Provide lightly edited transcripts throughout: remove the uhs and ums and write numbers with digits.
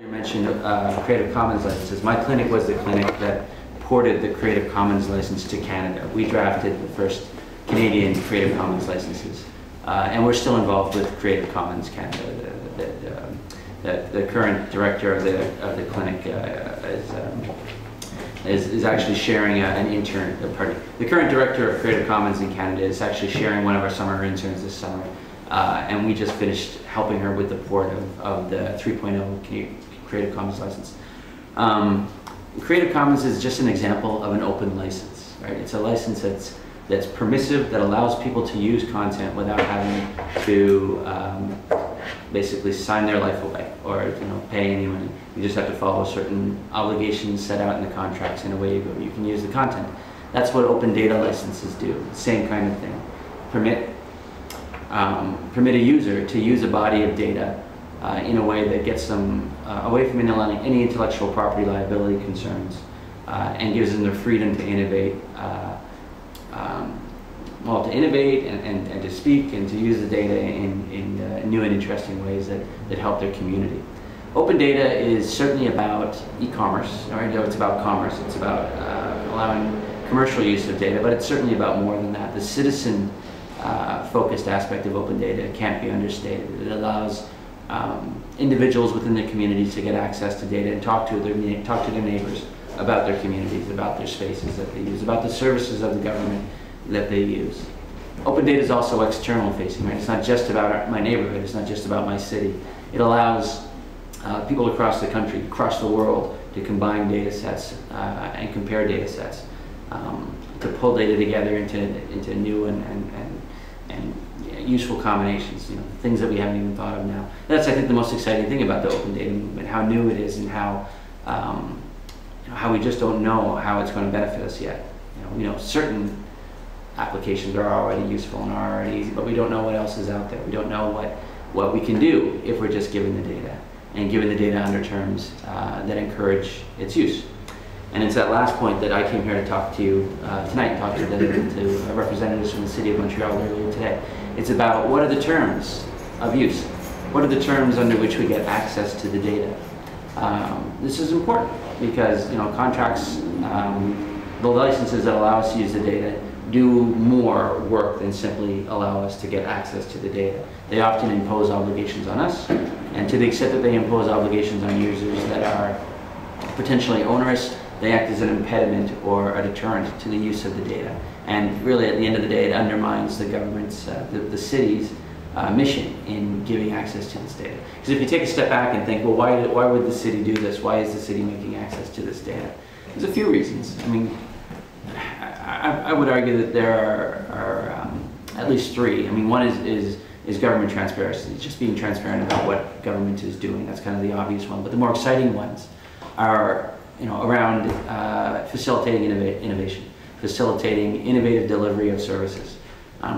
You mentioned Creative Commons licenses. My clinic was the clinic that ported the Creative Commons license to Canada. We drafted the first Canadian Creative Commons licenses. And we're still involved with Creative Commons Canada. The current director of the clinic is actually sharing an intern. The current director of Creative Commons in Canada is actually sharing one of our summer interns this summer. And we just finished helping her with the port of the 3.0 Creative Commons license. Creative Commons is just an example of an open license, right? It's a license that's permissive, that allows people to use content without having to basically sign their life away or pay any money. You just have to follow certain obligations set out in the contracts, and away you go. You can use the content. That's what open data licenses do. Same kind of thing. Permit a user to use a body of data in a way that gets them away from any intellectual property liability concerns and gives them the freedom to innovate, and to speak and to use the data in new and interesting ways that help their community. Open data is certainly about e-commerce, right? It's about commerce, it's about allowing commercial use of data, but it's certainly about more than that. The citizen focused aspect of open data can't be understated. It allows individuals within their communities to get access to data and talk to their neighbors about their communities, about their spaces that they use, about the services of the government that they use. Open data is also external facing, right? It's not just about my neighborhood, it's not just about my city. It allows people across the country, across the world, to combine data sets and compare data sets, to pull data together into new and useful combinations, things that we haven't even thought of now. That's, I think, the most exciting thing about the open data movement, how new it is and how we just don't know how it's going to benefit us yet. Certain applications are already useful and are already easy, but we don't know what else is out there. We don't know what we can do if we're just given the data, and given the data under terms that encourage its use. And it's that last point that I came here to talk to you tonight, talk to representatives from the city of Montreal earlier today. It's about what are the terms of use? What are the terms under which we get access to the data? This is important because contracts, the licenses that allow us to use the data do more work than simply allow us to get access to the data. They often impose obligations on us, and to the extent that they impose obligations on users that are potentially onerous, they act as an impediment or a deterrent to the use of the data. And really, at the end of the day, it undermines the government's, the city's mission in giving access to this data. Because if you take a step back and think, well, why would the city do this? Why is the city making access to this data? There's a few reasons. I mean, I would argue that there are at least three. I mean, one is government transparency, just being transparent about what government is doing. That's kind of the obvious one. But the more exciting ones are around facilitating innovation, facilitating innovative delivery of services.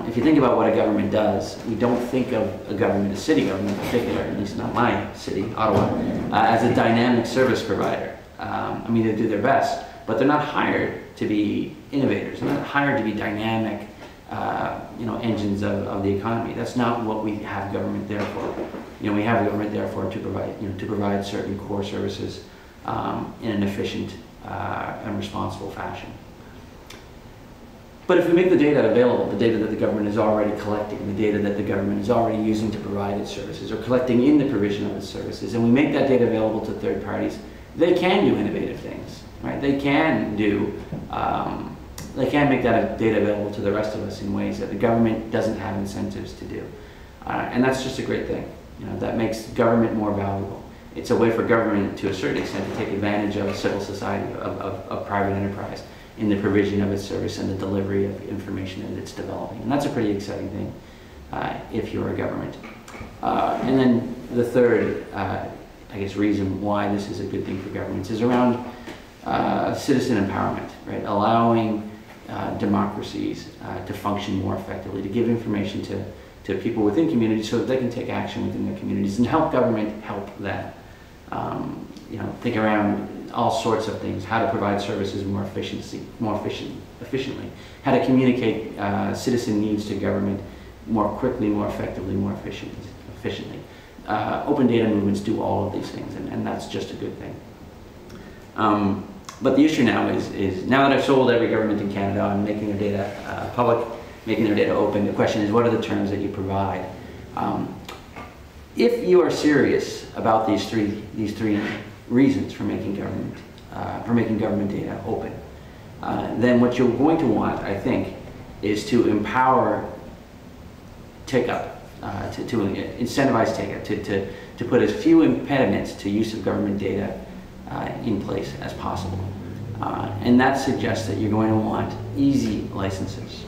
If you think about what a government does, we don't think of a government, a city government in particular, at least not my city, Ottawa, as a dynamic service provider. I mean, they do their best, but they're not hired to be innovators. They're not hired to be dynamic, engines of the economy. That's not what we have government there for. We have government there for to provide certain core services in an efficient and responsible fashion. But if we make the data available, the data that the government is already collecting, the data that the government is already using to provide its services or collecting in the provision of its services, and we make that data available to third parties, they can do innovative things, right? They can make that data available to the rest of us in ways that the government doesn't have incentives to do. And that's just a great thing. That makes government more valuable. It's a way for government, to a certain extent, to take advantage of civil society, of private enterprise, in the provision of its service and the delivery of information that it's developing. And that's a pretty exciting thing if you're a government. And then the third, reason why this is a good thing for governments is around citizen empowerment, right? Allowing democracies to function more effectively, to give information to people within communities so that they can take action within their communities and help government help them. Think around all sorts of things, how to provide services more efficiently, how to communicate citizen needs to government more quickly, more effectively, more efficiently. open data movements do all of these things, and that's just a good thing. But the issue now is now that I've sold every government in Canada on making their data public, making their data open, the question is, what are the terms that you provide? If you are serious about these three reasons for making government data open, then what you're going to want, I think, is to empower take-up, to incentivize take-up, to put as few impediments to use of government data in place as possible. And that suggests that you're going to want easy licenses.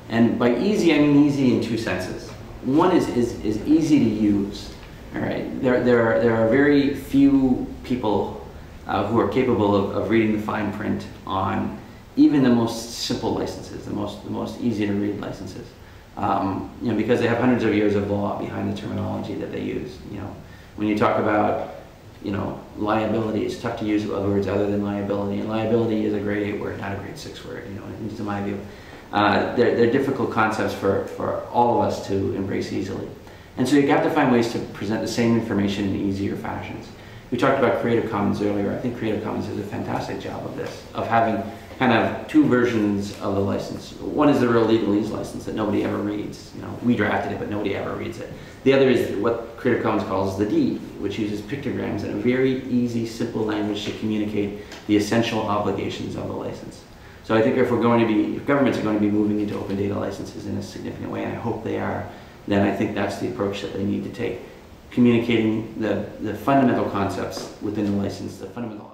And by easy, I mean easy in two senses. One is easy to use. All right, there are very few people who are capable of reading the fine print on even the most simple licenses, the most easy to read licenses. You know, because they have hundreds of years of law behind the terminology that they use. You know, when you talk about, you know, liability, it's tough to use other words other than liability, and liability is a grade 8 word, not a grade 6 word, you know, in my view. They're difficult concepts for all of us to embrace easily. And so you have to find ways to present the same information in easier fashions. We talked about Creative Commons earlier. I think Creative Commons does a fantastic job of this, of having kind of two versions of the license. One is the real legalese license that nobody ever reads. You know, we drafted it, but nobody ever reads it. The other is what Creative Commons calls the D, which uses pictograms and a very easy, simple language to communicate the essential obligations of the license. So I think if governments are going to be moving into open data licenses in a significant way, and I hope they are, then I think that's the approach that they need to take. Communicating the fundamental concepts within the license, the fundamental